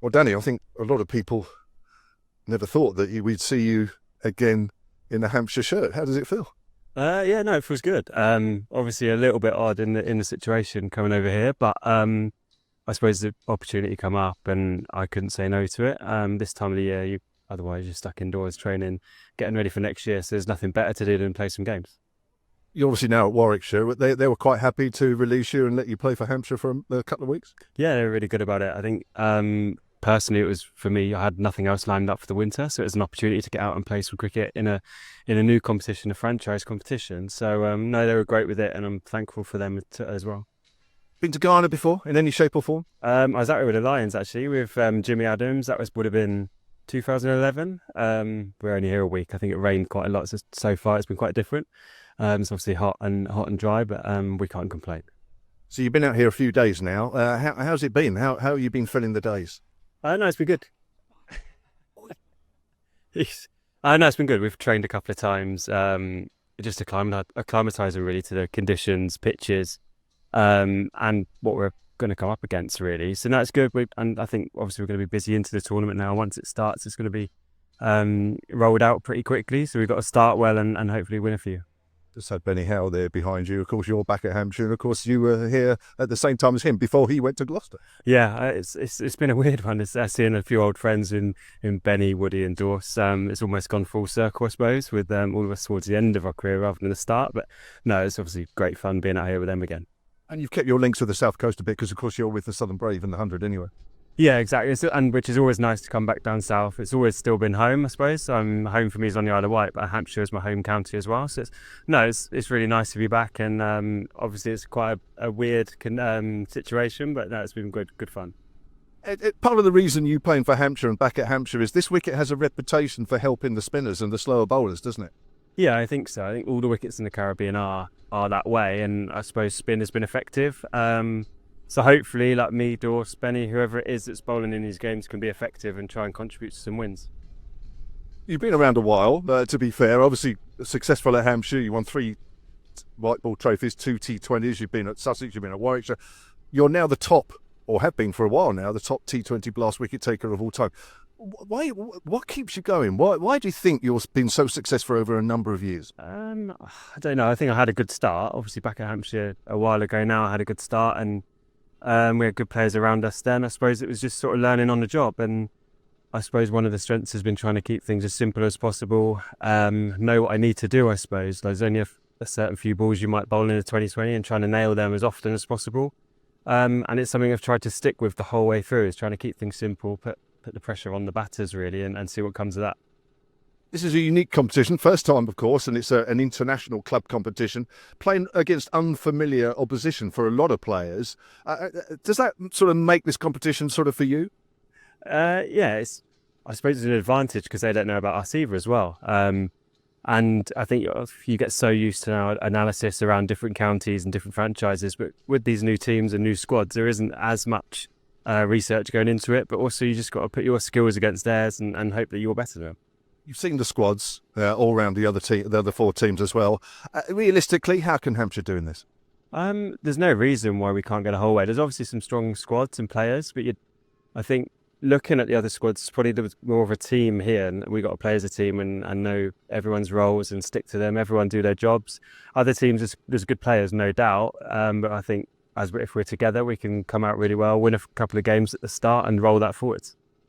Well, Danny, I think a lot of people never thought that we'd see you again in a Hampshire shirt. How does it feel? Yeah, no, it feels good. Obviously a little bit odd in the situation coming over here, but I suppose the opportunity come up and I couldn't say no to it. This time of the year, otherwise you're stuck indoors training, getting ready for next year. So there's nothing better to do than play some games. You're obviously now at Warwickshire. But they were quite happy to release you and let you play for Hampshire for a couple of weeks. Yeah, they're really good about it. I think personally, it was for me. I had nothing else lined up for the winter, so it was an opportunity to get out and play some cricket in a new competition, a franchise competition. So no, they were great with it, and I'm thankful for them as well. Been to Guyana before in any shape or form? I was out here with the Lions actually with Jimmy Adams. Would have been 2011. We're only here a week. I think it rained quite a lot so far. It's been quite different. It's obviously hot and dry, but we can't complain. So you've been out here a few days now. How's it been? How have you been filling the days? No, it's been good. No, it's been good. We've trained a couple of times, just to acclimatise really to the conditions, pitches, and what we're going to come up against really. So no, it's good. And I think obviously we're going to be busy into the tournament now. Once it starts, it's going to be rolled out pretty quickly. So we've got to start well and hopefully win a few. Just had Benny Howe there behind you. Of course, you're back at Hampshire, and of course, you were here at the same time as him before he went to Gloucester. Yeah, it's been a weird one. It's seeing a few old friends in Benny, Woody, and Dorse. It's almost gone full circle, I suppose, with all of us towards the end of our career rather than the start. But no, it's obviously great fun being out here with them again. And you've kept your links with the South Coast a bit because, of course, you're with the Southern Brave and the 100 anyway. Yeah, exactly. And which is always nice to come back down south. It's always still been home, I suppose. Home for me is on the Isle of Wight, but Hampshire is my home county as well. So it's really nice to be back. And obviously it's quite a weird situation, but no, it's been good fun. Part of the reason you playing for Hampshire and back at Hampshire is this wicket has a reputation for helping the spinners and the slower bowlers, doesn't it? Yeah, I think so. I think all the wickets in the Caribbean are that way, and I suppose spin has been effective. So hopefully, like me, Dorse, Benny, whoever it is that's bowling in these games can be effective and try and contribute to some wins. You've been around a while, to be fair. Obviously successful at Hampshire. You won 3 white ball trophies, 2 T20s. You've been at Sussex, you've been at Warwickshire. You're now the top, or have been for a while now, the top T20 blast wicket taker of all time. What keeps you going? Why do you think you've been so successful over a number of years? I don't know. I think I had a good start. Obviously, back at Hampshire a while ago now, I had a good start, and we had good players around us then. I suppose it was just sort of learning on the job, and I suppose one of the strengths has been trying to keep things as simple as possible. Know what I need to do, I suppose. There's only a certain few balls you might bowl in a 2020 and trying to nail them as often as possible. And it's something I've tried to stick with the whole way through, is trying to keep things simple, put the pressure on the batters really, and see what comes of that. This is a unique competition, first time, of course, and it's an international club competition, playing against unfamiliar opposition for a lot of players. Does that sort of make this competition sort of for you? Yeah, I suppose it's an advantage because they don't know about us either as well. And I think you get so used to now analysis around different counties and different franchises, but with these new teams and new squads, there isn't as much research going into it, but also you just got to put your skills against theirs and hope that you're better than them. You've seen the squads all around the other 4 teams as well. Realistically, how can Hampshire do in this? There's no reason why we can't get a whole way. There's obviously some strong squads and players, but I think looking at the other squads, probably there was more of a team here, and we got to play as a team and know everyone's roles and stick to them. Everyone do their jobs. Other teams, there's good players, no doubt, but I think if we're together, we can come out really well, win a couple of games at the start, and roll that forwards.